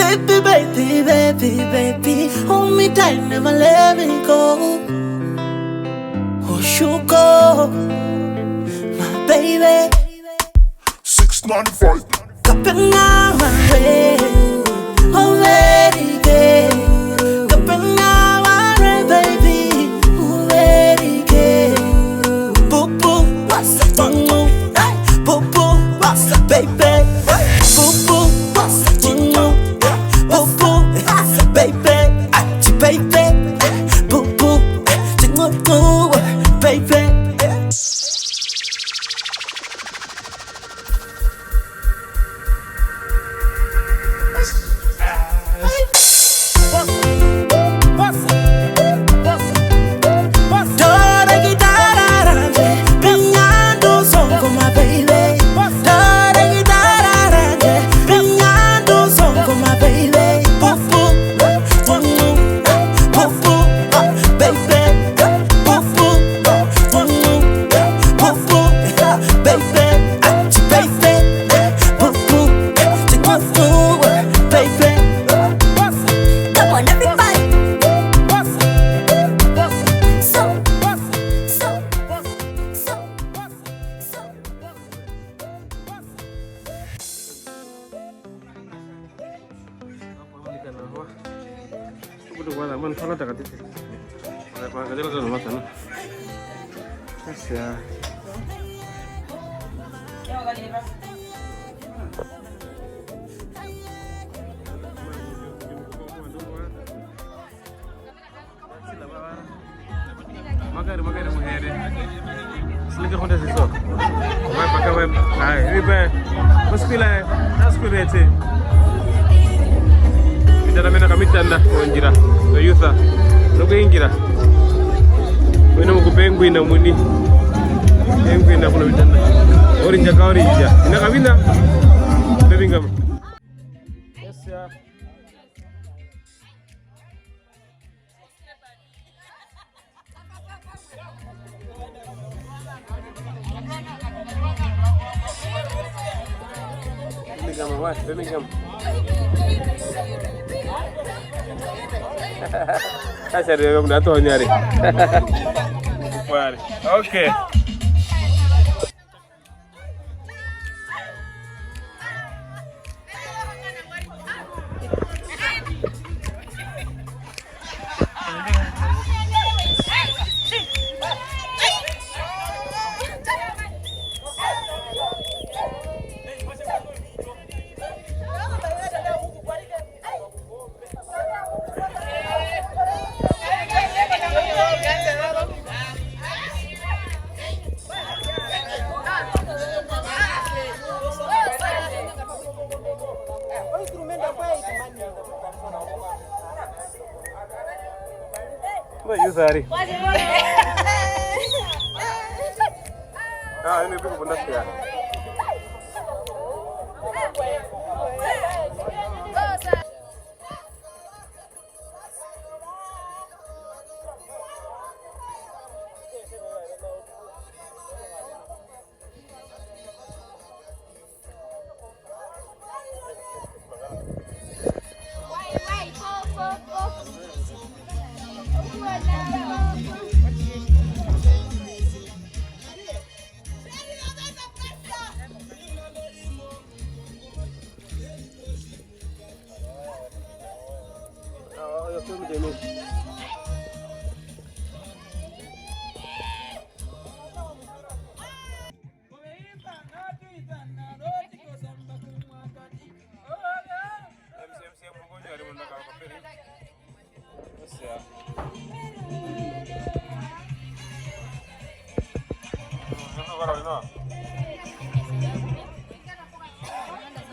Baby, baby, baby, baby, hold me tight, never let me go. Oh, you go, my baby. 695. Kapena mare, oh very gay. Kapena mare, baby, oh very gay. Boo boo, what's the tongue? Boo boo, what's the baby? Boo boo, what's the tongue? Boo boo, baby, achi baby. Boo boo, tingu baby. Magari muhere. Slinga honda ziso. Vai paka vai. Ai, ribe. Muskila, naskurete. Bitara mena kamitanda onjira. No yutha. No kuingira. Wena mukupengwina muni. Engwina kuna bitanda. Orinja ka orinja. Ina kabina. Bebingam. Yes ya. Birmingham. Kasar dia nak tahu ni hari. Okay. Sorry. Ini pergi bonus ya.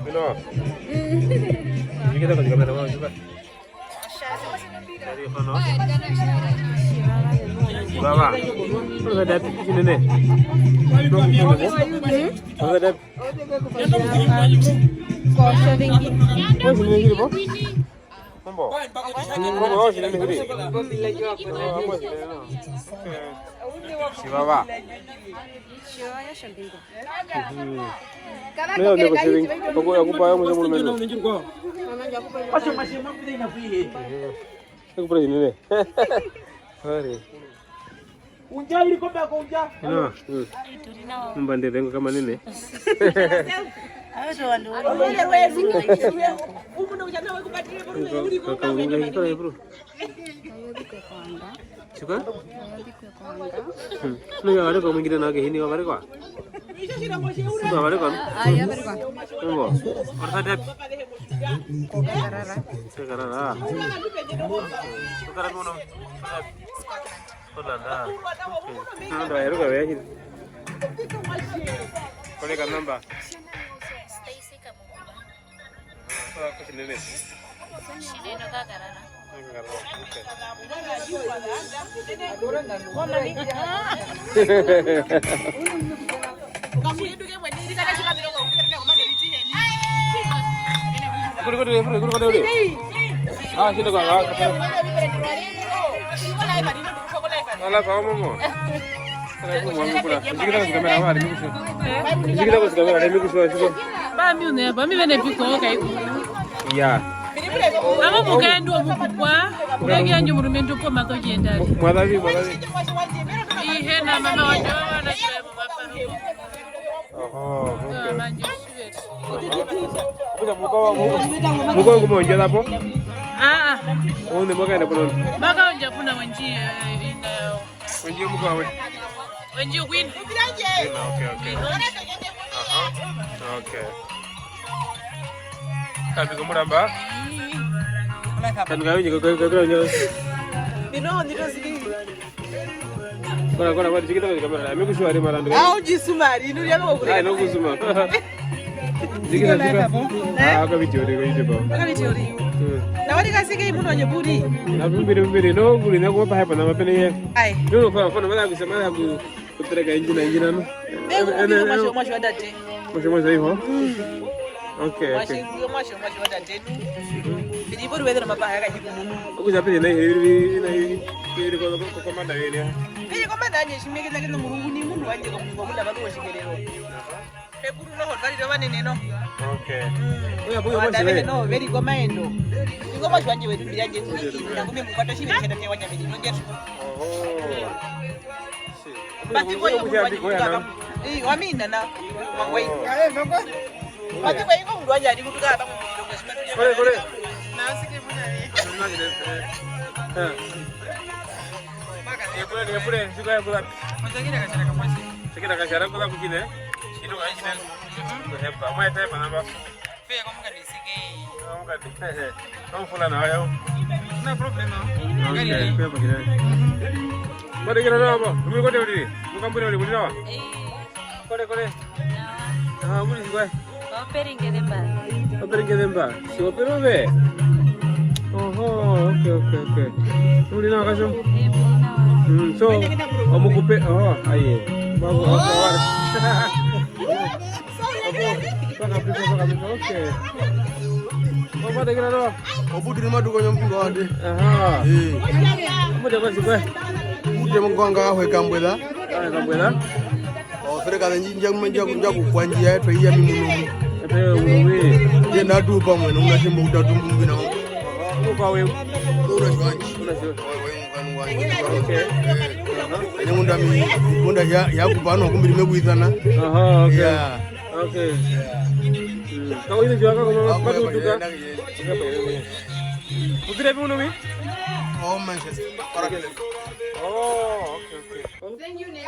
Hello. Ini kita juga mana juga. Dari mana? Bawa. Terus ada di sini nih. Terus ada. Mambo. Mambo wao shida ni. Si baba. Leo ndio kushinda. Kwa kupa yao mzee mwenyewe. Acha mashimo mbili inafuie. Kwa nini? Hare. Unja iliko bako unja. No. Mbande vengo kama nini? Ayo ndo wewe. Umu ndo unja nawe kupatile bro. Kaka unga hiko bro. Chuka? Nunga wale kwa mwingine na hini wale kwa. Nunga wale kwa. Aya wale kwa. Nunga. Orsa dap. Karara. Karara. Karara mono. Hola. Nanda ya ruka wewe. Kole ka namba. Stacy Kamumba. Kwa kusinene. Sineno ka Karara. Amo mugendo obukwa kugagenje mu rumendo ko matogenda Mwadavi ihe na mama wanje wana shwe mu maparo muko kumonja hapo one mwakaenda kuno baka onja kuna wenji wenji muko wawe wenji win okay Tapi kumuramba kan gawe juga gawe Bino ndiro zigi. Kora dikita kwa kamera. Mimi kushwari marando. Jisumari nuri yako kure. No kusuma. Dikita. Aka video rego yibo. Aka video rego. Na wali kasike imuno nyeburi. Na bimbiri no guri na ko pa hapa na mapene ye. Ai. No kwa mala kusema na kutreka injina no. Ndio masho wadate. Masho hiyo. Okay. Masho wadate. Bidibori wedera mabaya ka hiku. Ukuza pele na hiri ko komanda yele. Bili komanda anje shimekeza kino murungu ni mundu wanje ko munda bado washikelero. Eburu no hotali do banene no. Okay. Oya boyo mwese no veri komendo. Ingo masho anje wedu bilanje twiki na kumbe mukwato shimekeza te wanya bidi ngetu. Bati boyo mukwato. Wamina na mangwai. Bati boyo mundu wanje ali kutuka ba mu ndongo Kore. Nasike munare. Epure, siku ya kula. Mtakira kachara kamwasi. Sikira kachara kula kukine. Kitu kaishine. Kuhepa. Mwa taipa namba. Fea kwa mga nisike. Kama fulana hayo. No problem. Okay, kwa kile. Bado kile namba. Mimi kote uli. Mkambuni uli nawa. Kore. Muli sikwa. Operinge demba. Si opero be. Okay. Muli nawa kasho. So, omukupe aye. Bago awar. Okay. Mama dekira ro. Obudiri maduko nyampunga wande. Aha. Mode kwa sikwe. Muje mngwanga ahwe kambwela. Kambwela. Fereka njinja kunja kukwanji ya to iya mimuno. Wewe. Je nadu pamwe nuna shimbo utatumbu mbina. Kwa wewe. Una shwanji. Okay. Nyamunda mi munda ya kupano kumbiri mebuithana. Aha, okay. Yeah. Okay. Kau ini juga kau baru juga. Putri apa nama? Oh, Manchester. Oh, okay. Then you name.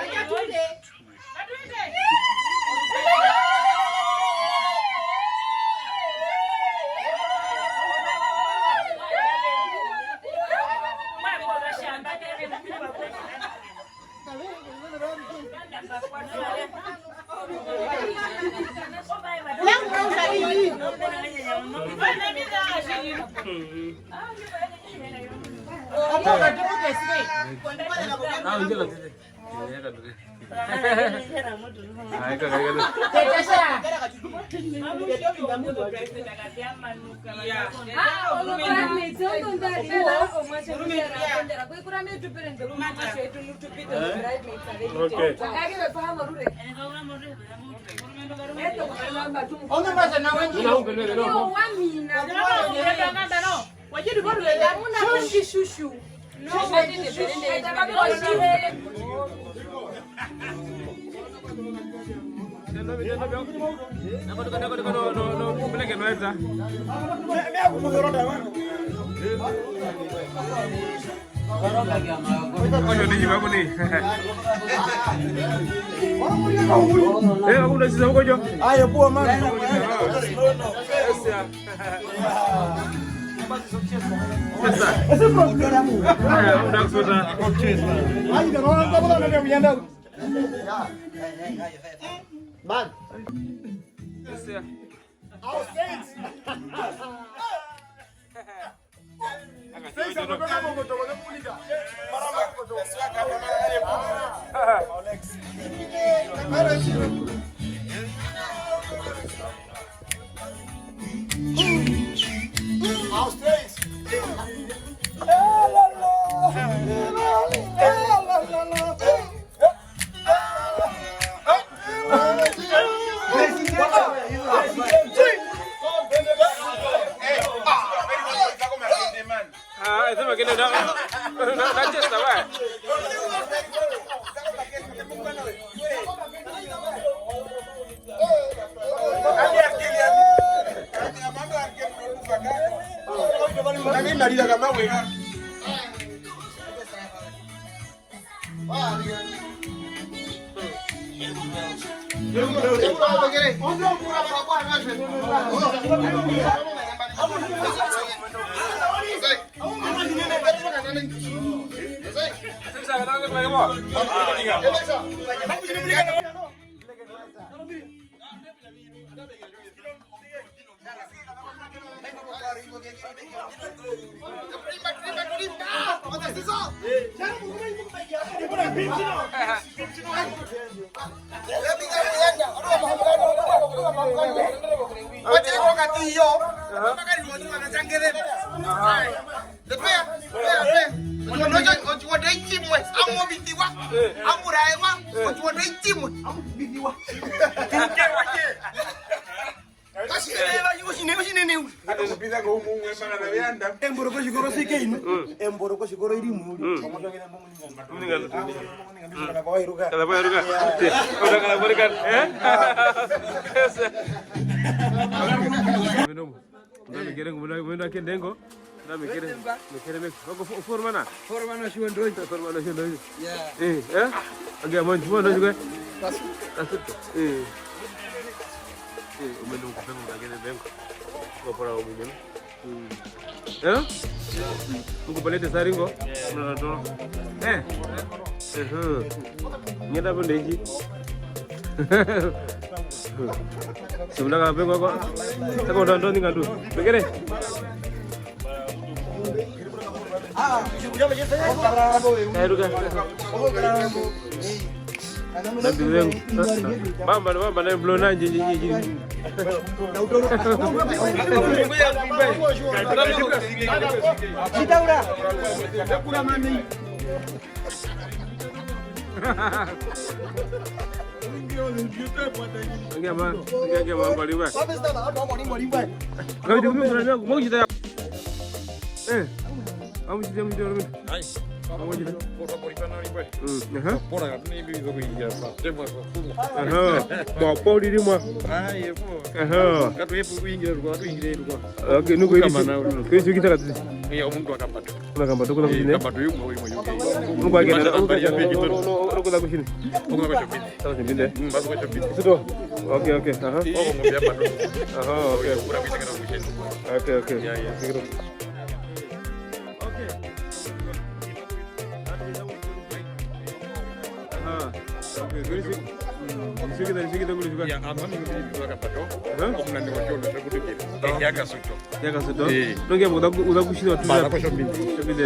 Sikita kulishuka. Ya amami ngikuwa kapato. Omuna ni wacho ndo kutukira. Yaka suto. Yaka suto. Nonge muda kushira tu. Bana ko shombi.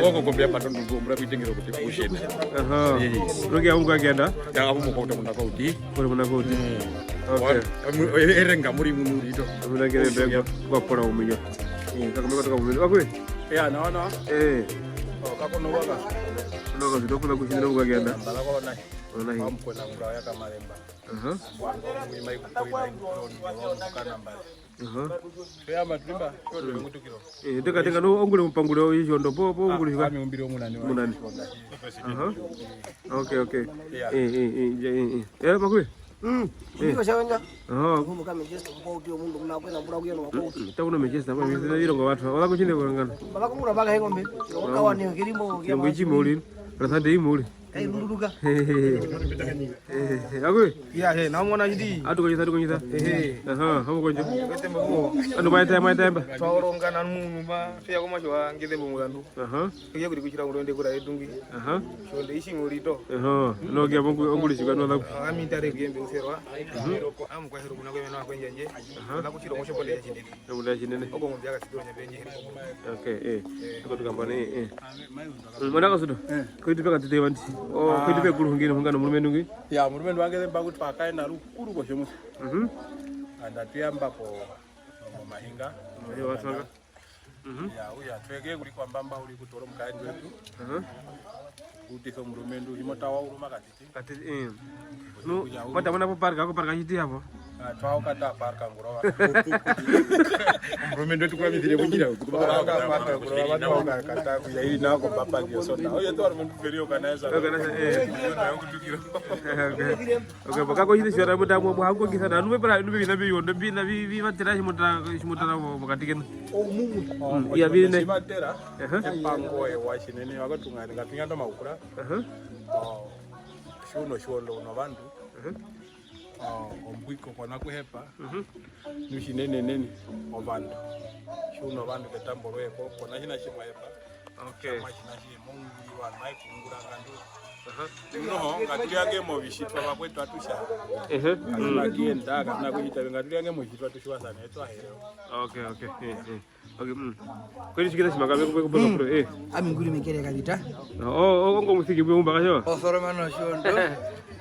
Oko kombia pato ndo mura kuitengero kuti kushena. Aha. Nonge amunga agenda. Ya abu mukota munaka uti. Kore munaka uti. Okay. Erenga muri munurito. Muna gere bego kwa pora uminyo. Kakameko toka uminyo. Akwe? Ya naona. Kako no waka. Nonga suto kuna kushira munga agenda. Bala ko na. Ona hii. Amkwena ngura yaka maremba. Aha. Mai kukoina kana mbali. Aha. Ya matrimba yodo ngutukiro. Teka no ongule mpangulo yijondo po ngulishika. Ami umbiro munani. Munani. Aha. Okay. Makwe. Ndiko chawenga. Kumbe kama Manchester kwa utio mundu mnakwenda mbura kuyano kwa. Takuno Manchester kwa mimi ndiro ngo watu. Wala kuchinde kulangana. Baba kumura baga hengombe. Ukawa ni kilimo kia. Ngo ichi muli. Rasande imuli. Kai runduka. Akwe? Ya namuona jidi. Atu konyita. Aha, hamu konjo. Anu mai temba. Twaorongana munhu ma fia koma jwa ngide bomulandu. Aha. Kiye kuri kuchira ngurende kura edungi. Aha. Shonde ishi ngurito. Aha. No kia bongu ongulishika no laku. Ami tare gembe userwa. Ko am kwa heru kuna kwemeno akwenjenje. La kuchira ngosho pole yachinde. Ngula chinene. Ogo ngombyaka sidonya benye. Okay, tukambane mwana kasudo koiti peka tete wanti koiti pe kulu ngine mungano mulumenu ngi ya mulumenu wange mbakuti pakaenda rukuru ko shomusi anda tuyamba ko mahinga yo watanga ya uya twege kuli kwa mbamba uli kutoro mkaendi wetu kuti so mulumenu limotawa uruma katiti no wata mwana po parka chiti hapo twao kata parka ngorowa mulumenu wetu kwa midire bunjira parka ngorowa watu kata kuya hii nako papa ndio sota oye to mulumenu ferio kanaweza okay baka ko chiti shora muta mo hango kisa na nume para nume bina biyo ndo bina vi matera shimutara mukatiken ya bine matera pango e washinene wakatungani ngatunya ndo maukura shondo una vandu ombwiko kona kuhepa nishinene ovandu shuno vandu ketamborweko kona hina shimwepa okay machina shi mungu wa mai kungura kandu no ngatuyange mo bishitwa bakwetu atusha ngagienda kana kuyita ngatuyange mo bishitwa tushwa sana eto ahero okay kweli shikira simagabe kubeka pro Ami nguri mekere kabita. Ngo musiki bwe umba kasho Osoromano shondo.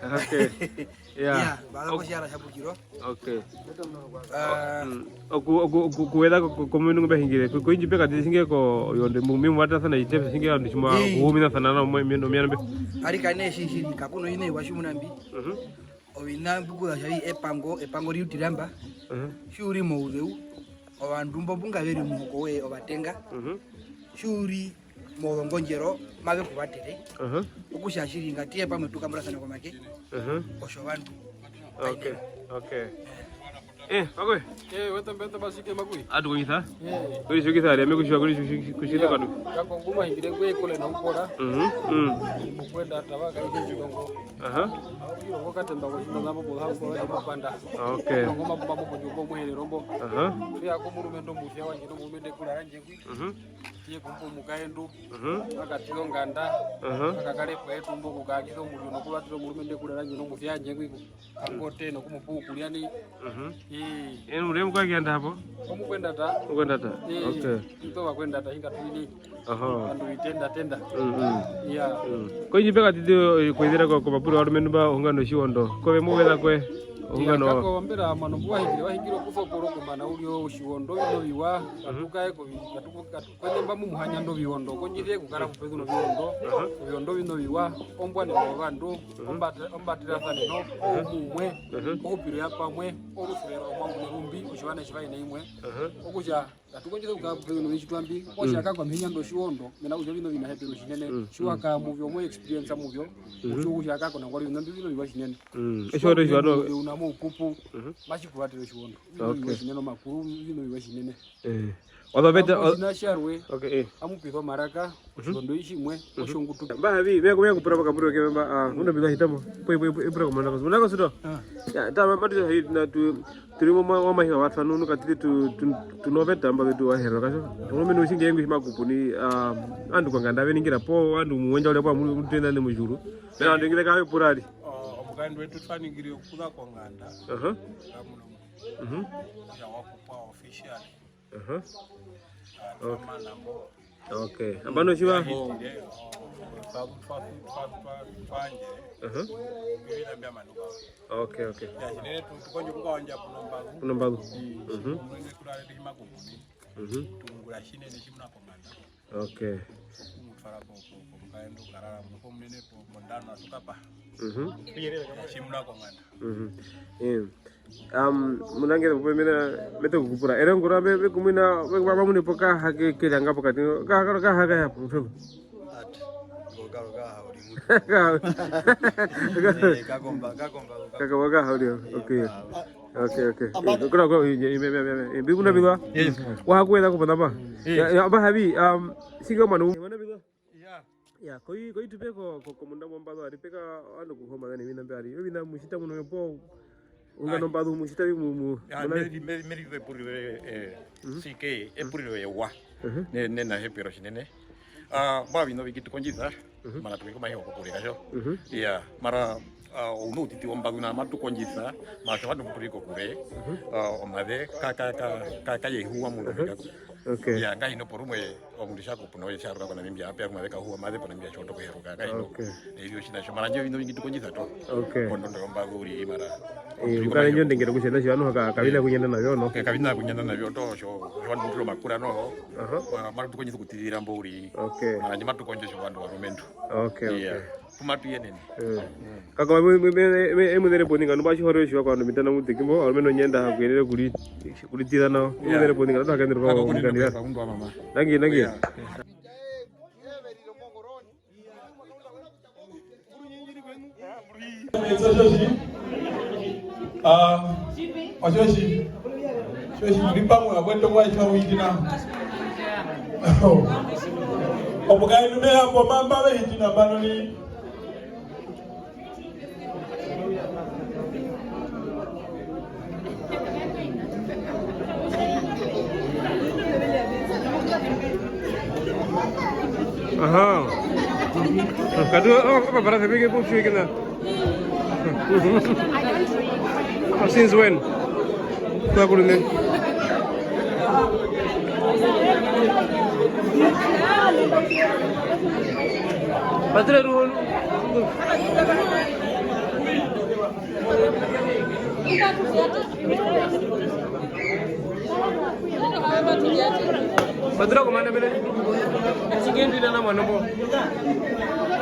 Okay. Yeah. Bala ko shara shabukiro. Okay. Kuweda komunu ngbe hingire ko inji peka disinge ko yonde mumi mwata sana ite singe andi shuma kuhumina sana na miendo miano. Ari kane shishiri kakuno ine washumunambi. Obinambi ko shayi epango riutiramba. Shuri mo udeu. Obandu mbobunga beri muko we obatenga. Shuri molongonjero mabe kubatere. Ukushashiri ngatie pamwe tukamura sana kwa make. Osho bandu. Okay. Akwe. Wetembeta basike magui. Adu kunyita? Kuri shukita ari amekushwa kuri kushita kadu. Kako nguma hingire kwe kule na ukora. Kwenda tabaka ile jidongo. Ngo katenda ko shina nabo boha ko ya mapanda. Okay. Ngoma baba ko juko muhere rombo. Ya ko murumendo mufya wa jino mumende kula ranje ngwi. Tie kumpu mukaendu. Akatilo nganda. Akakale kwetu mbuku kakizo mulino kula tiro murumende kula ranje no mufya nje ngwi. Angote no kumupu kuliani. Ule mko akienda hapo? Kwenda ta. Kwenda ta. Okay. Ito kwenda ta hinga tuini. Andu itenda. Yeah. Ko inji peka titi kwethira ko mapuro arumenu ba ungano shiwondo. Ko be muwetha kwe ungano. Kako mbera mano wahingiro kufokoro kumana ulio shiwondo ino biwa atukae ko kwende mbamu muhanya ndo biwondo konjire kukara kupezo no biwondo bino biwa ombwa ne bandu ombatira thane no umwe opiro yapamwe orufero mwangu ne rumbi ushibana shibaine imwe okuja atukonjire kukapezo no chitwambi oshaka kwa mhinya ndo shiwondo mena ujo bino bina hepero shinene shiwaka muvyo mo experience muvyo ushaka ko nangwali bino biwa shinene eshoro shwano unamo ukupu machikuvatiro shiwondo bino shinene makuru bino biwa shinene Odobeta nasharwe amupitho maraka ushondo ishimwe ushongutu bahabi beko beko pura bakaburu ke ba uno biga hitamo poi pura ko manaka manaka sudo ya ta madu hit na tu turimo mama hiwa watu nunu katili tu noveta mba tu ahero kasho uno menu shinge yengu himakupuni andu kwanganda beningira po andu muwenja ule kwa mutenda ne mujuru na andu ngile ka purari Ukaenda wetu twaningiri okuza kwa nganda. Ya wakupa official. Okay. Ambano chiwa? Okay. Kunombalu. Okay. Munangera kupemera mete kukupura era ngura be kumina be baba mune poka hake kelanga pokati ka haka ya mfego kagomba haudio. Okay. Kura ko biguna bigwa wa kwenda kupanda ba ya ba habi sigo manu wana bigwa ya koi tupeko komunda mwambalo alipeka ano kuhoma ngani mina mbali yo bina mushita muno po ungano mbalo mushita mu meri ve puri sike e puri ve wa ne na he pero shinene ba bino bikitu konjiza mara tukiko mai ko puri kajo ya mara uno titi ombaguna matu konjiza ma shawadu puri ko kure o made ka ye huwa mu bikako. Okay. Ya ngai no porumwe omundisha ko puno ya ruka kana mimbia apya kumaweka huwa made pona mimbia choto ko heruka ngai no. Iyo shina shomara nje bino bikitu konjiza to. Okay. Kondo ndo mbaguri mara. Ukale nyo ndengera kushenda shano kabina kunyenda navyo no. Kabina kunyenda navyo to sho ndiro makura no. Mara tukonjiza kutirira mburi. Okay. Mara nyama tukonjiza wandu wa rumendo. Okay. Kumatu yenene. Kaka emudere poninga no bashi horo shwa kwa no mitana mutikimbo almeno nyenda hakwenere kuli tira no. Emudere poninga to hakendero ko ngandira. Nangi. Shoshi lipango la kwenda kwa ikawa wikina. Obukai numea kwa mamba we hitina bano ni Kadu apa para sabi ke kushi kena. Since when? Kau kurang. Padahal ruhun. Padahal kemana bela? Cikin di dalam mana bo?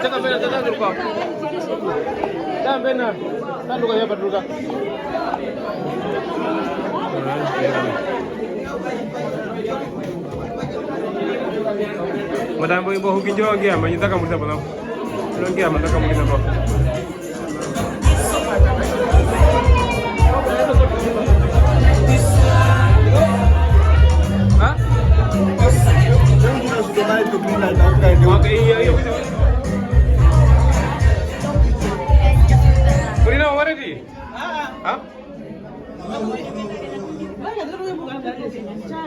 Cakap bela cakap lupa. Cakap bela. Kan luka ya berluka. Madam boy bo hukin jo gya manyita kamu sa bana. Nang gya manta kamu kita bo. Ha? Okay, iya. Kurina already? Ha?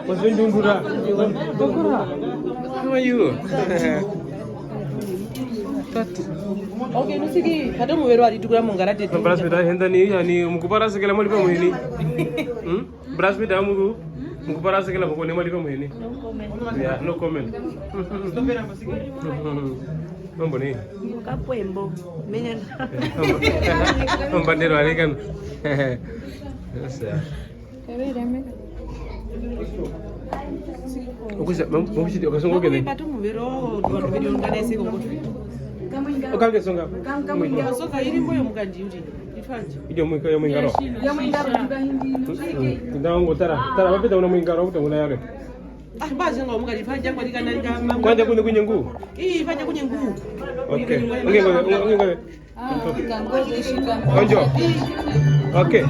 Masih jungkura. How are you? Okay, nusiki hata muwero alitukula mungara tete. Brasmida henda ni yani mukupara sekela mali pamu hini. Brasmida mugu mukupara sekela mukone mali pamu hini. Yeah, no comment. Mambo ni? Kapwembo. Menya. Mbandero alikan. Sasa. Ukusa mamushidi okasonga ogene. Pato muvero ndo video nganese kongoto. Okange songa. Kamuinga soka iri moyo mukandi uti. Itwanje. Ijo mwika yo mwingaro. Ya mwingaro ndibahindi. Ndawongo tara bapita una mwingaro utangula yale. Baje ngo mukandi fanja kwa likana ngama. Kwanja kune kunyengu. Fanja kunyengu. Okay. Unge. Kangoze shika. Onjo. Okay.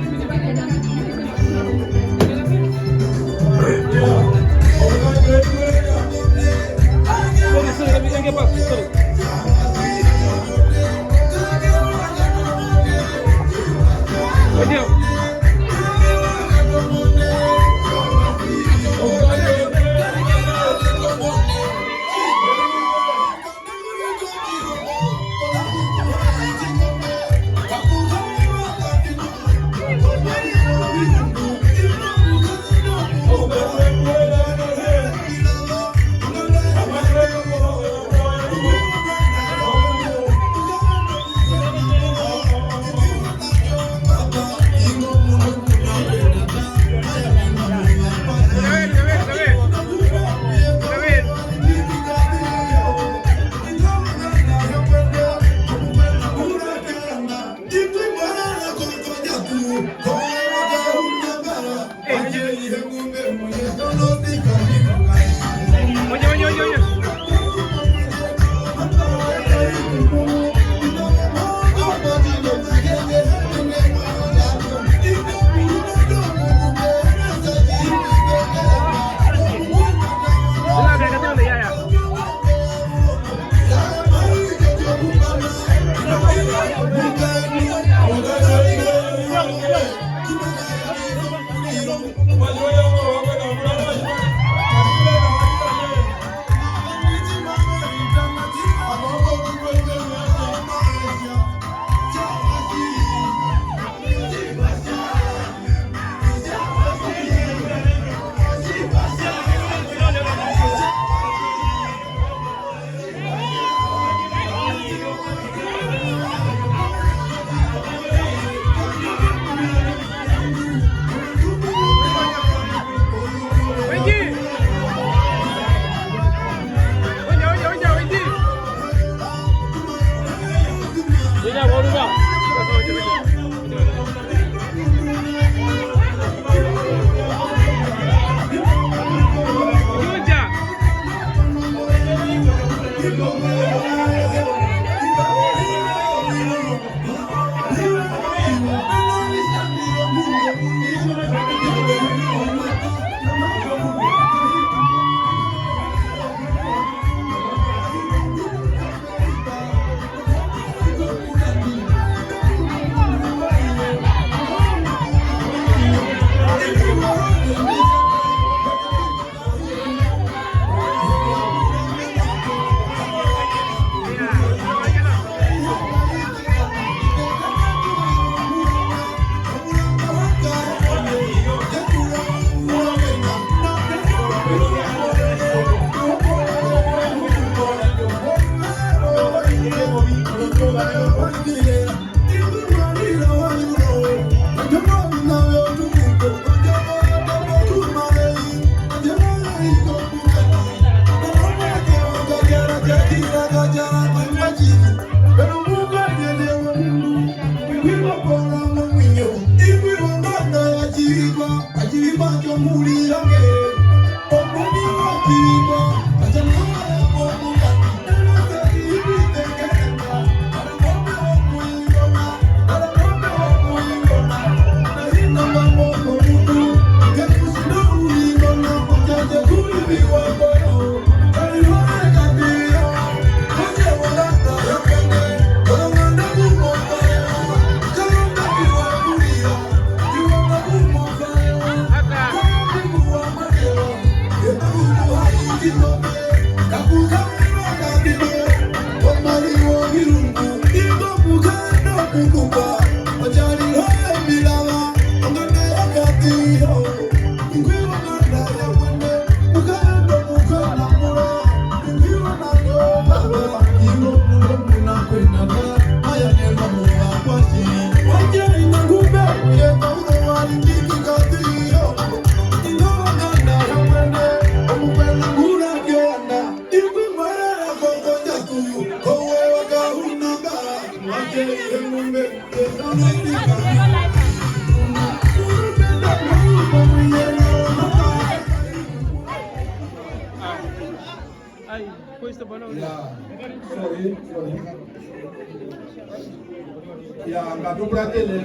Ya, ngadu pratele.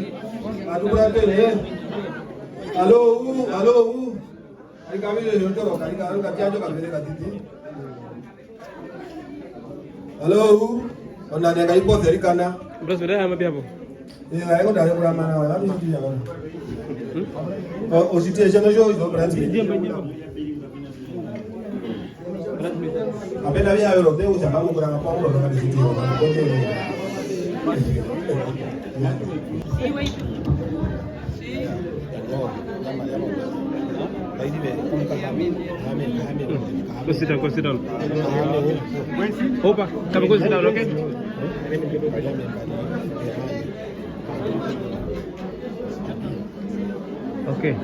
Halo. Ari kami le hoto kari karo katya jo kamere katiti. Halo. Ona ne kai po seri kana. Bros beda ama biapo. Ai ko dare pura mana wala ni ti ya. O situation jo ido brandi. Apenas había los dedos, sacamos por acá, Pablo, lo que necesitamos. Go sit down. Opa, come go sit down, okay? Okay.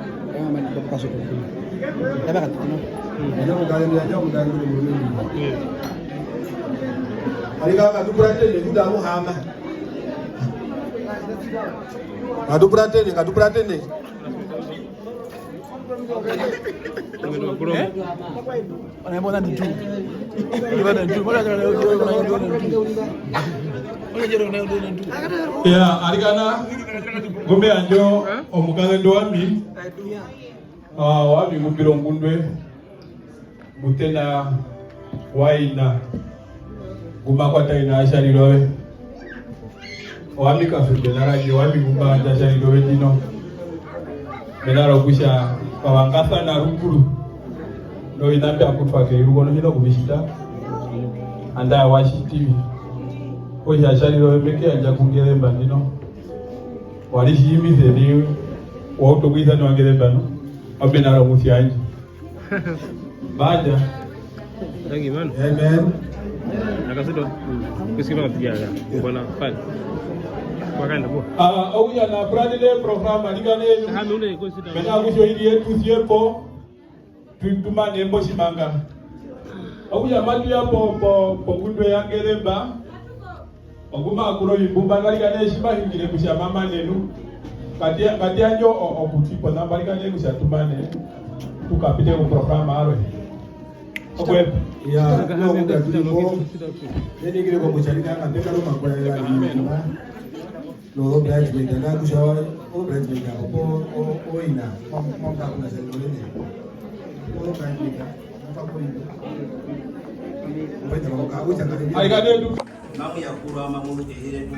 Kadu pratele. Ya, arikana gombe anjo omukale wami. Wami ngubiro ngundwe mutena waina gumakwata ina ashalirowe wami kafike naraje wami gumba ashalirowe dino menaro kusha pawangasa na rukuru no inambe akutwake irugono hino kubishita anda washi TV oya ashalirowe meke anja kungelemba dino walishimize ni woto kwiza no angelemba no abenaro musianje baada Thank you, man. Amen. Nakasido. Kusikiva kapiga bwana fine. Kwa kanda bo. Oya na brandile program aligane. Hamune go sit down. Mena kusho ili tusiepo tutuma nembo shimanga. Oya matu ya po gundwe yangelemba. Oguma akulo yibumba galigane shima hingire kusha mama nenu. Katia nyo okutipo na baligane kusha tumane. Tukapite ku program arwe. Okwe ya no muda tulipo nini kile kwa mchalika ngapeka lo makwela ya no branch menda na kushawa o branch menda o ina mwanga kuna sendole ne o branch menda namu yakuru amamulu kehiretu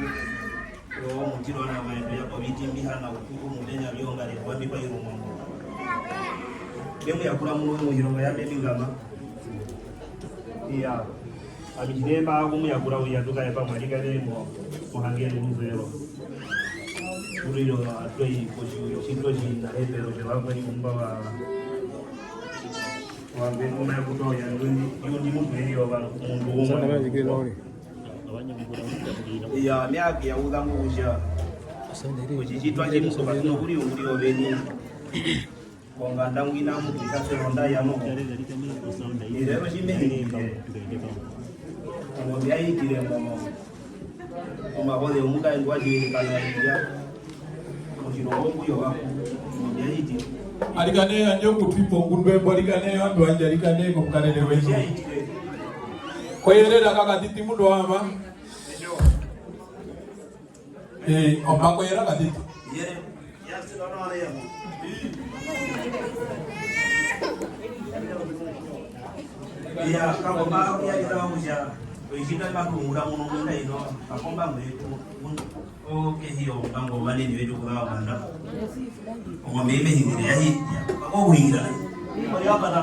yo mutiro na maendo yako bitimbiha na ukuru mudenya byonga le kwabi kwa irumo bemu yakura mu hironga ya bebingama iya abijirema agumu yakura uyaduka yapa malika lemo muhangere muzero uriro atoi koju shintoji na hebero jwangu ni umba wa mbegu na kutoya ndi mtu ndio wa mundu ya miaka ya udhangu usha kujijitwa jimu kwa tuno kuri obeni konga ndangu ina mtu kase ronda ya no lero jimeni ngo bya yitire mo hode umuka ndwa jini kana ya mujiro wo wa bya yitire aligane anjo kutipo ngundwe boligane ando anjalikane ko kanene wezo koyerera kaka titi mundo ama omako yera katiti yere yasi no no ya ya kama ba ya ida uja ojina makumura muno na ino akomba mwetu o ke hiyo bango wale ni wetu kwa banda o meme hindire ya hii o huira ni hapa na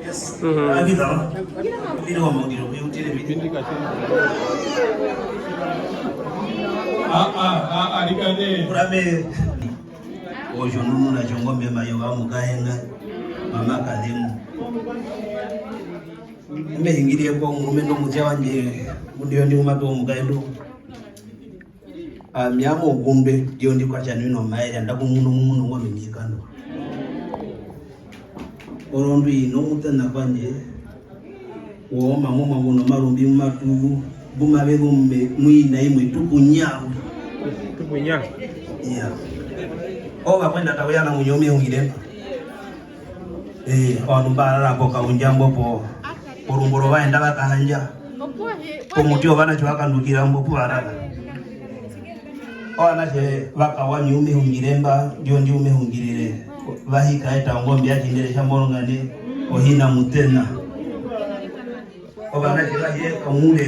yes agida ndio wa mongiro utile vipindi aligane kurame ojo nunu na jongombe mayo wa mugahenga mama kademu mbe hingire kwa ngumendo muzya wanje mundio ndi umato mugaendo myamo gumbe ndio ndi kwa chanino maere ndakumundu ngome mikando orondu ino mutana kwanje wo mamo mabono marumbi matu buma begumbe mwina imwe tukunyawe yeah oba kwenda tawyana munyome ungire onu bara ko kaunjambo po orumboro baenda bakahanja omutyo bana chwaka ndukira mbo puara ona je bakawa nyume ungiremba ndio ndi umehungirire bahika eta ngombe yatindere shamorongane ohina mutena obana je bahe kamule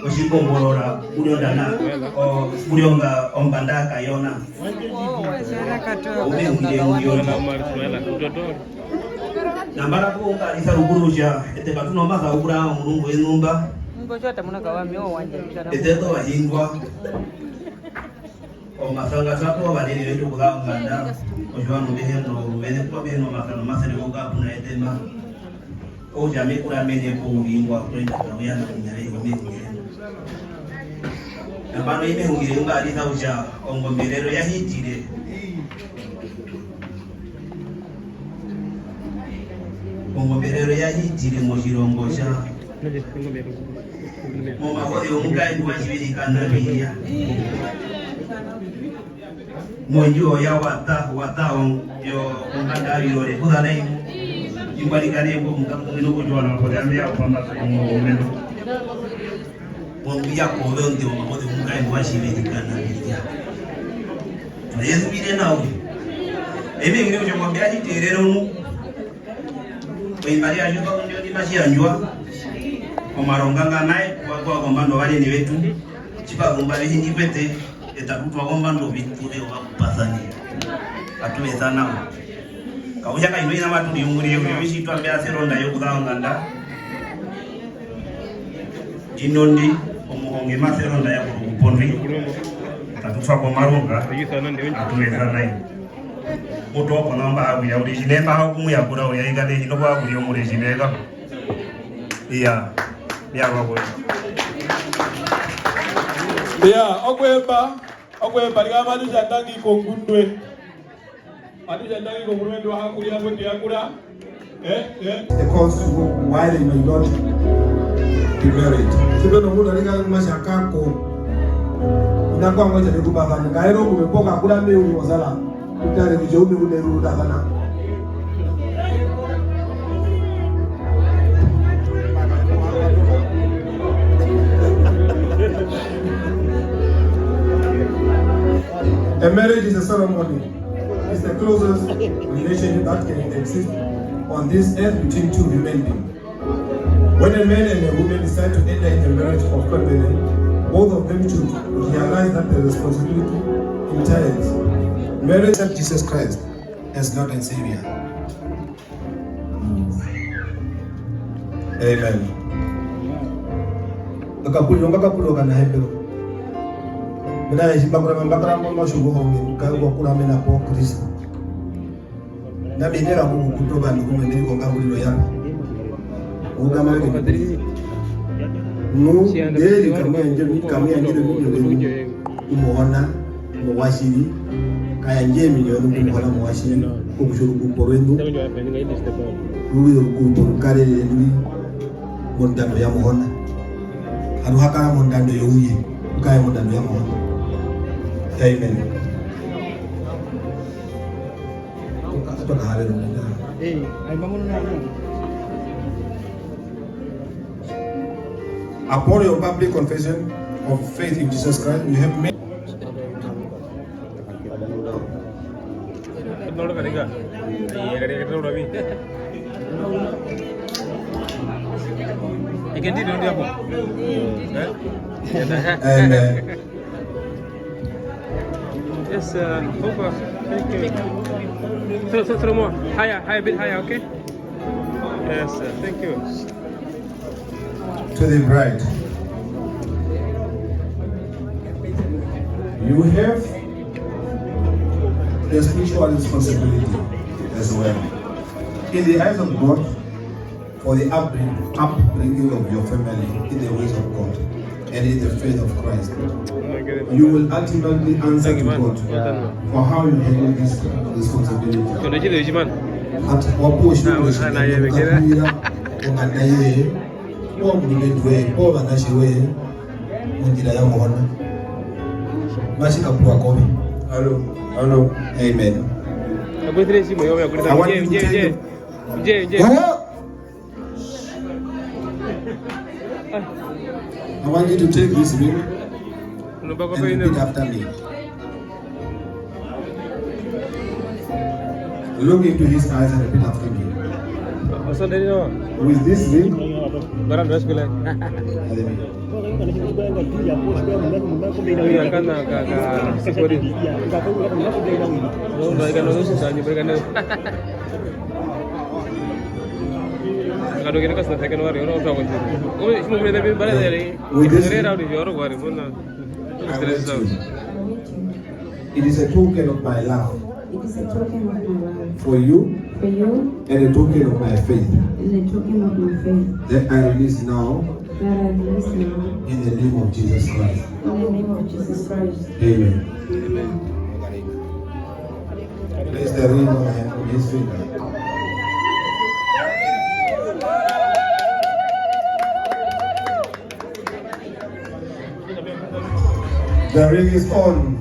oshikombora uliondana ulionga ombandaka yona nambara kuunga isa ruguruja ete batuno maza ubura mulungu enumba ngochota munaka wa myo wanje ete to bahingwa omasanga sapo balili wetu kuganganda ojwanu behendo bene kwa beno makano masere kuga kuna etema oja mekura mene kuulingwa kwenda kawiyana kunyare ngombe nambano ime hungire nga alita uja ongomberero ya hitire ongomberero ya hitire mojirongo ja moma hori omuka ndwa jibiri kanabia monjo ya wata yo ngandari lore kudana imu imbalikane ngo mukamukino kujwana ko yambia kwamba ngomendo wambia ko ndio mmoja muka ndwa jibiri kanabia yesu bide nawe ebe ngine ujo mwambia jiterero mu Bayi ajo kwa ndio ni maji anjwa omaronganga naye kwa gombando wale ni wetu chipa gombale hindi pete etakutwa gombando vitu leo wakupasani atuwe sana kauja kaino ina watu liunguri yo bishi twambia seronda yo kudanganda jinondi omuhonge maseronda ya kupondi tatufwa kwa maronga atuwe sana moto ko namba abu ya origine ba ko mu ya kura o ya igale hino ba abu yo mu origine ga iya ya ba ko ya okweba ligama lijandangi kongundwe ati jandangi kongundwe ndo hakuri hapo ndiakura the cause why they may not be married kidono muda linga mashaka ko ndakwa ngoja nikubagana ngairo kumepoka kula meu wasala utare kujaume uneru dakana A marriage is a ceremony. It's the closest relationship that can exist on this earth between two human beings. When a man and a woman decide to enter in a marriage of covenant, both of them should realize that the responsibility entails marriage of Jesus Christ as Lord and Savior. Amen. Akapulo kana hepelo. Mina ishibakura mama shugo honge kangwa kula mena po Kristo. Na bendera Mungu kutoba ndikume ndiko ngabulilo yako. Ugama ke no deri kamwe ngire mimi umuona muwashiri kaya nje milioni kumuona muwashiri kumushuru kuporendo ruyo kumpokare ndi mondando ya muhona hanu hakara mondando yuye kaya mondando ya muhona. Amen. Kutoka haleluya. Upon your public confession of faith in Jesus Christ, you have made. Amen. Yes, over. Thank you. Throw more. Higher, a bit higher, okay? Yes, thank you. To the bride, you have a spiritual responsibility as well in the eyes of God for the upbringing of your family in the ways of God and in the faith of Christ. You will ultimately answer to God for how you handle this responsibility. Hello. Amen. I want you to take this ring and repeat after me. Look into his eyes and repeat after me. With this ring, it is a token of my love. It is a token of my love for you, and a token of my faith. And a token of my faith That I release now. In the name of Jesus Christ. In the name of Jesus Christ. Amen. Place the ring on his finger. The ring is on.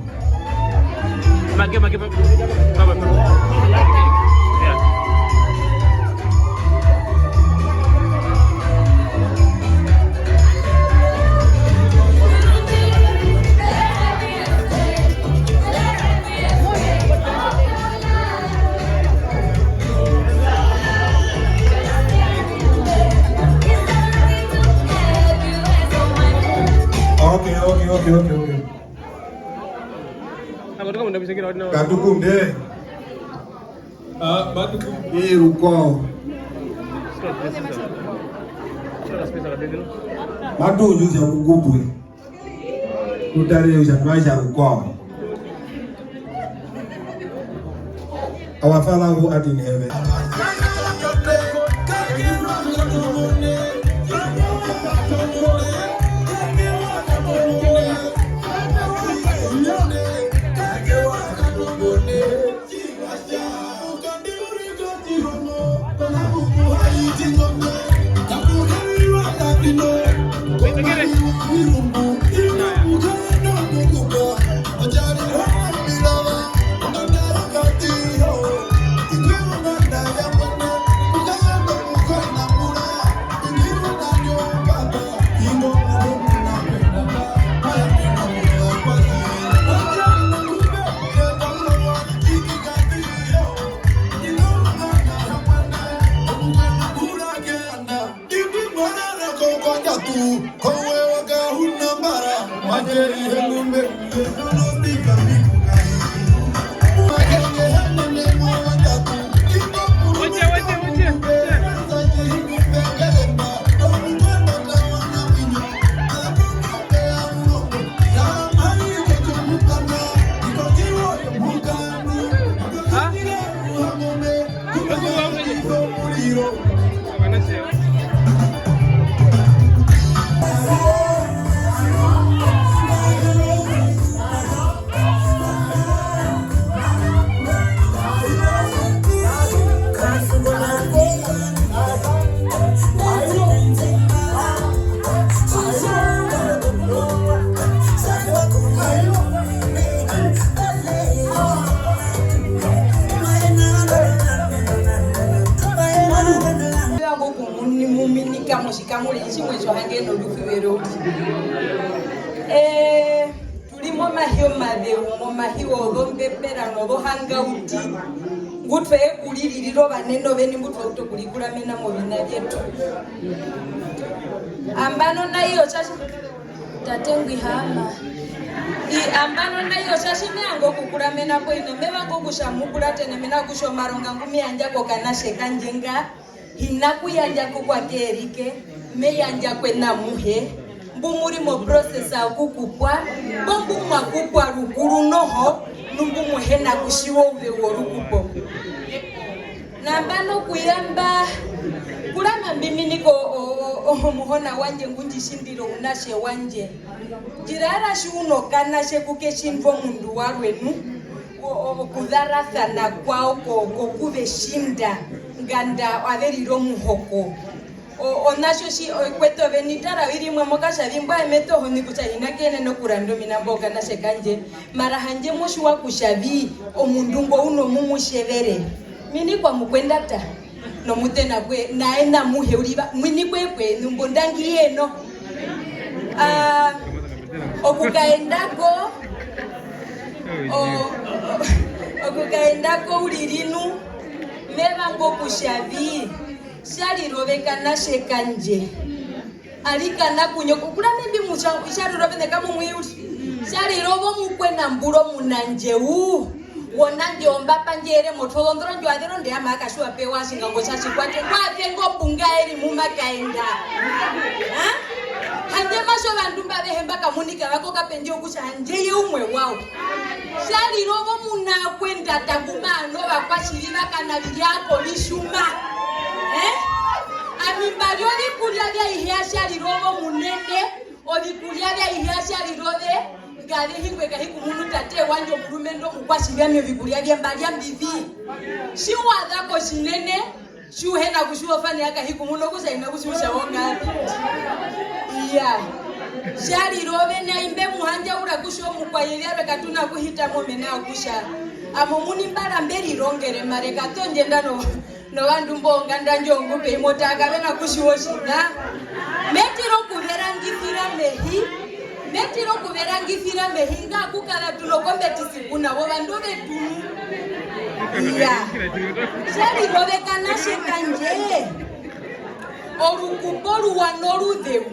Okay. Kadukum deh. Badukum. Ruko. Madu juzi ya kugubu. Tutari ya maisha ruko. Our Father who art in heaven. tu kowe waka hunambara majeri helumbe uleka tulimo mahio madeu mo mahio dombe pera no bohanga uti ngutwe kulililiro baneno beni ngutwe utokulikula mena mu bina byetu ambano nayo chachi tatengwi hama ambano nayo chachi nango kukula mena ko ino meba ko kushamukula tene mena kusho maronga ngumi anja ko kanashe kanjenga hinakuyanja ko kwa kerike meyanja kwena muhe mbumuri mo process akukupwa bombu mwakupwa ruguru noho numbu muhena kushiwo uwe worukupo nambano kuyamba kulama mbimi niko muhona wanje ngunji shindiro unashe wanje jirara shuno kanashe kukeshindvo mundu warwenu kudharathana kwao kokube shinda nganda averiro muhoko onasho shi kweto benitara wirimwe mokasha bimbwa emeto honi kuchahina kene no kurando minamboka na shekanje mara hanje mushu wa kushabi omundungo uno mumushevere mini kwa mukwenda ta no mutena kwe naenda muhe uliba mwini kwekwe numbondangi yeno okukaendako ulirinu mebango kushabi shali robeka na shekanje alikana kunyo kukula mimbi muchangu shali robene kama mwiuti shali robo mukwena mburo munanjeu wonanje omba panjere motolondro njo adero ndi amaka shwa pewa singango chachi kwate kwate ngo punga eri mumakaenda hanje masho bandumba behemba kamunika bako kapenje okusha hanje yeumwe wao shali robo munakwenda tagumano bakwashirira kana byako bishuma Amimbari olikulia bya ihasha lirobo munene olikulia bya ihasha lirobe ngale hingwe gahiku munu tate wanje mulumendo mukwashibya myo bikulia bya mbali mbivi shiwa ko shinene shuhena kushuwa fani aka hiku muno kusa ina kushusha wonga shali robe na imbe muhanja ura kusho mukwayelia bekatuna kuhita momena akusha amomuni mbara mberi rongere mare katonje ndano no vandu mbonga ndanjongo pe motaka bena kushiwo shina metiro kuverangifira mehi nga kukala tulokombetisi kuna bo vandu betunu shali robe kana shekanje orukupo ruwanorudeu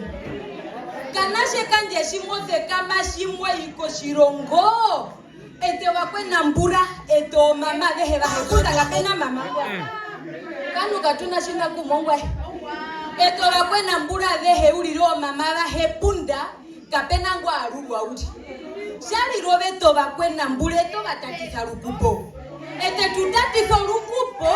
kana shekanje shimoze kama shimwe iko shirongo ete wakwena mbura eto mama dehe bahekuta kapena mama kanu katuna shinda kumongwa eto wakwena mbura dehe uliro mama bahepunda kapena ngwa arulwa uti shali robe to wakwena mbura eto batatisa rukupo ete tutatisa rukupo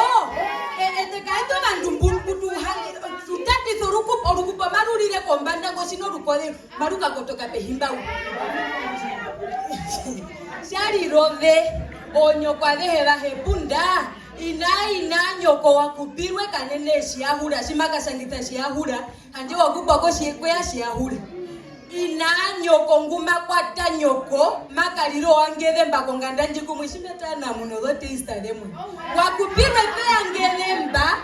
ete kaito bandu kutu hali tutatisa rukupo marulire kombanda ngosino rukole maruka kotoka pehimba shali robe onyo kwa dehe bahepunda ina nyoko wakupirwe kanene shiyahura shimaka sangita shiyahura hanje wakupwa ko shikwe shiyahura ina nyoko nguma kwata nyoko makaliro wangede mbako nganda njikumwishimeta na muno zote istademwe wakupirwe pe angedemba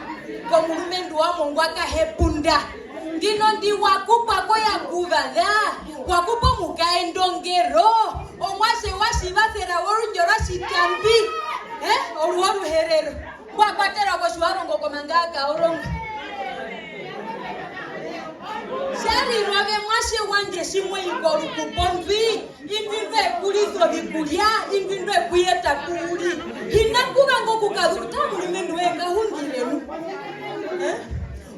ko mulumendu wa mongwaka hepunda ngino ndi wakupwa ko yakuvada wakupo mukaendongero omwase washibatera worunjora shitambi oruwaru herero kwakwatera ko shiwarongo komangaka orongo shari mwashe wanje simwe igolu kupombi ingwindwe kulizwa bikulya ingwindwe kuyeta kuli hinakuba ngokukazuta mulumendu weka hungirenu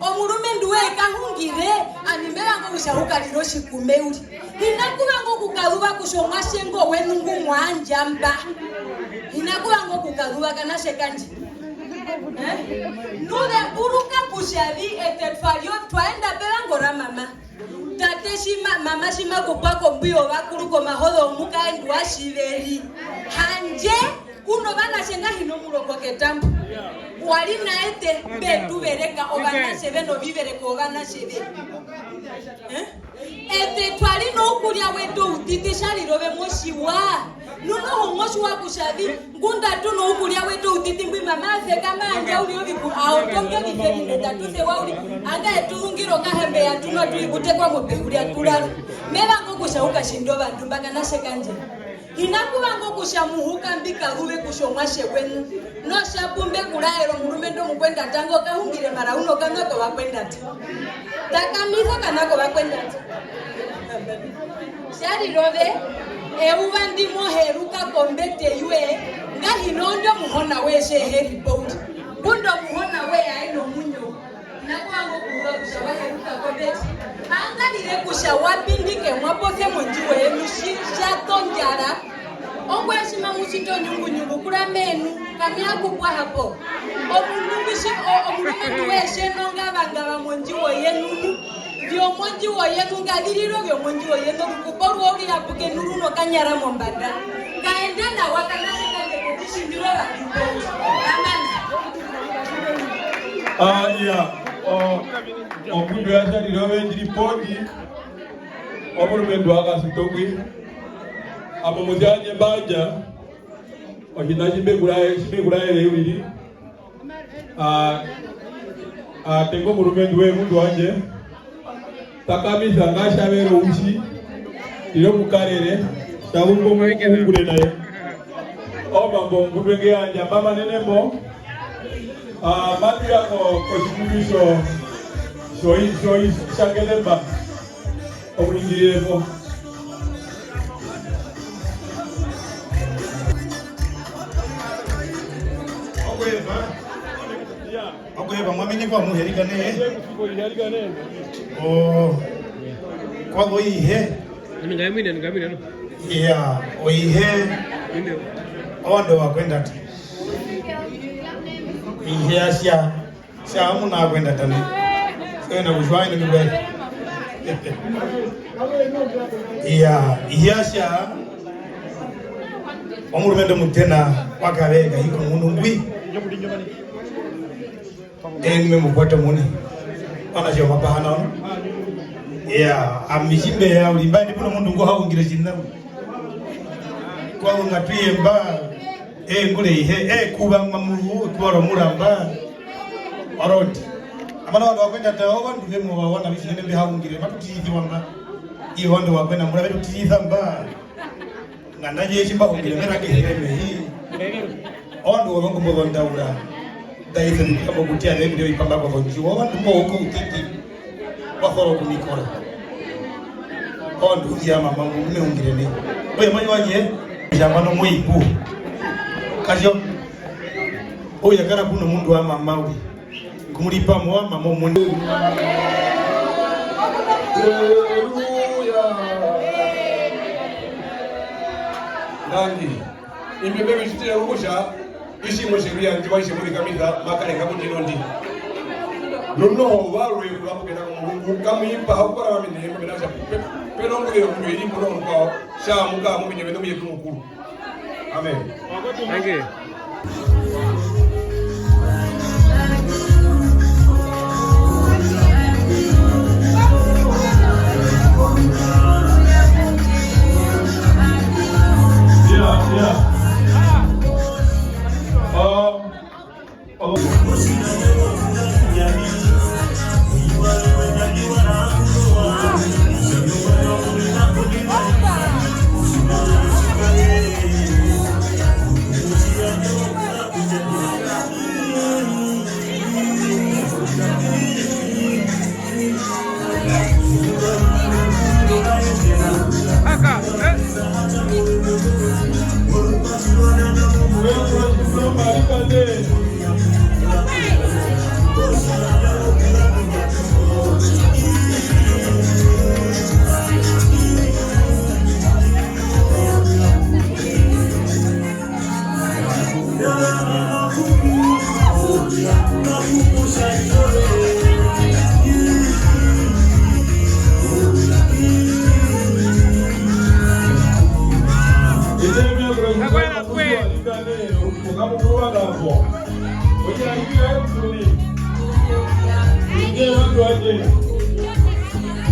omulumendu weka hungire animera ngokushahuka liro shikumeuli hinakuba ngokukazuba kushonga shengo wenungu mwanja mba hinakuba ngokukazuba kana shekanje nude buruka kushavi etetfario twaenda belangora mama tate shima mama shima kupako mbio bakuruko mahodo muka ndwa shiveri hanje uno bana shenga hino muloko ketambo wali naete betu bereka obana sheveno bibereka obana sheve etetwali no kulia weto utite shalirobe moshiwa nuno homoshi wa kushavi ngunda tuno ukulia weto utiti mbwi mama afeka manja uli obiku aotoke bifeni ndatuse wauli anga etulungiro kahembe ya tuno tuibute kwa mopehuli ya tulalo meba ngokushahuka shindo bantu mbaka nashekanje inakuba ngokushamuhuka mbika rube kushomwashe kwenu no shapumbe kulaero mulumendo mukwenda tango kahungire mara uno kanako bakwenda takamizo kanako bakwenda shari robe euba ndimo heruka kombete yue ngahinondo muhona weshe heri boat kundo muhona we aino munyo nakwango kuba kushawa heruka kombete angalire kushawa bindike mwapose monjiwe emushisha tonjara okweshima mushito nyungu kula menu kamila kupwa hapo omulumendu weshe nongabangaba monjiwe yenunu byomonji woyenu ngaliriro byomonji woyenu kukoru oli apuke nuruno kanyara mombanda kaende na wakanasika kushindiro la ya okundu ya shaliro benjiri podi omulumendu akasitogwi abo mujanye banja ohinaji begulaye leyuliri tengo mulumendu we mundu wanje takamisa ngashabero uchi ilo mukarere tabungo mukule naye obambo ngubenge anja mama nenemo mati yako koshikulisho shoi shangelemba obulingireko okweba mwamenye kwa muherigane kwa oihe ngamine no ya oihe ondo wakwenda tu ihe asya muna kwenda tani sena kushwaini nibele ya ihe asya omulumendo mutena wakabega hiko munungwi engme mukwata muni ana syo mapahana ya amishimbe ya ulimbani kuna mundu ngo haungire chinna kwa ngatuyemba ngule ihe kuba mamu kwaro muramba aroti amana wandu wakwenda tawo ndule mu wana bishine mbe haungire matutizi wamba ihondo wakwenda mura betu tiza mba ngandaje chimba ungire mera geheme hi ondo wongo mbo ndaura daithe kama kutia ndio ipamba kwa bonjiwa wandu mbo uko utiti wakoro kumikora ondo ya mama ngume ungire ni we manyi waje jamano muibu kajo oya kana kuno mundu wa mama uli kumulipa mwa mama mundu nandi imbebe bishitira rubusha ishimo sheria ndi waishe muri kamida makale kabundino ndi nono walwe kula kugenda ku Mulungu kamuimpa hakora bamene yembe nasha pero ngire ku yiri muno ko sha muga mu binye bino yetu mukuru amen thank you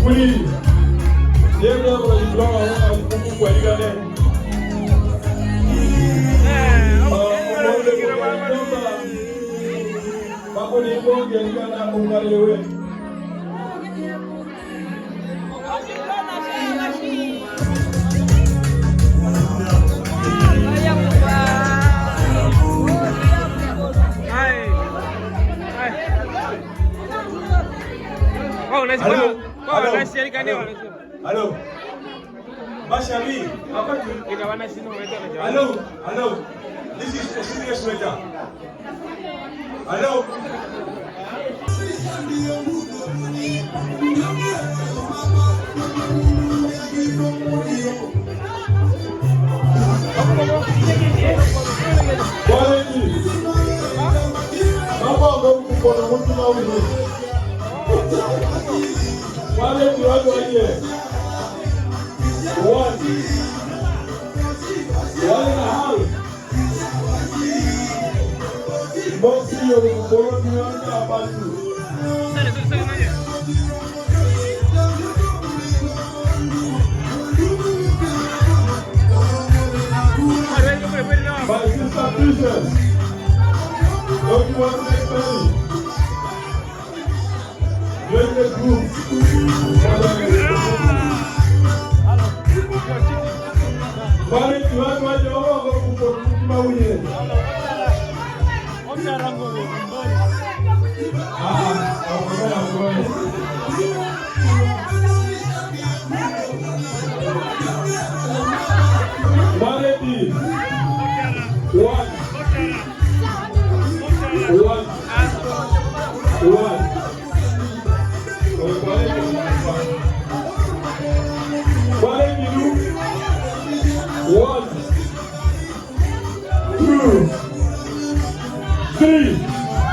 Please. They're going to blow what you got there. Hello. Mashabi. Hello. This is a serious matter. Hello. One and a half. Most of you are going to about you. My sister Precious, don't you want to make money? Join the group. Vale, tu vas a llevar por última unidad. Vale, One, two, three.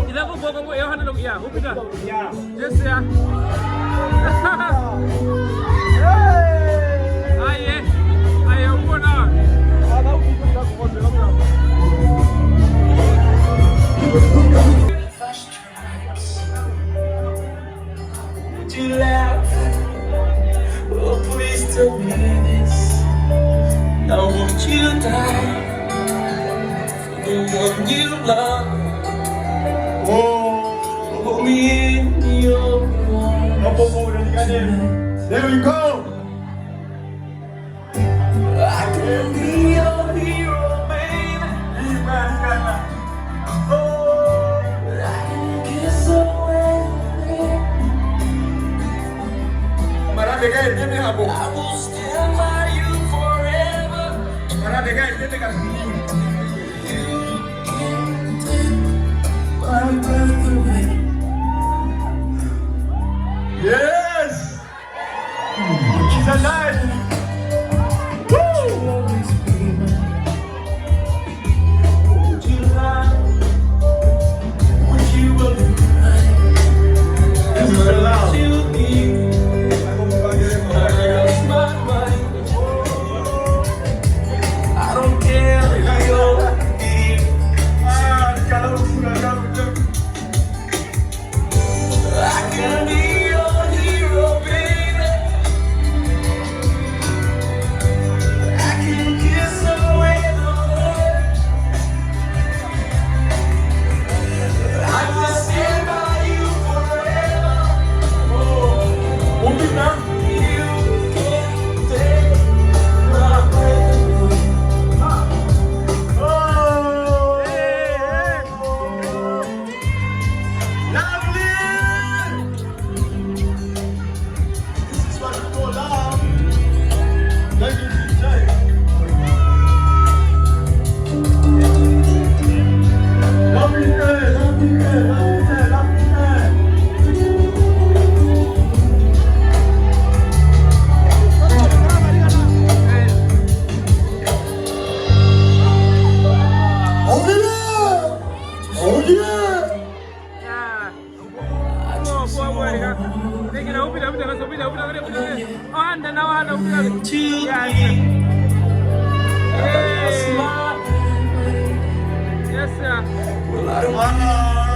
Ida ko bogo yo hana dong ya, upita. Yes ya. Aye. Aye upona. Would you laugh? Oh, please tell me this. Now won't you die for the one you love? Oh, put me in your arms. There we go. I can be your hero, baby. Oh, I can kiss away. I will stand by you forever. You can take my breath away. Yes. She's alive. Yes, sir.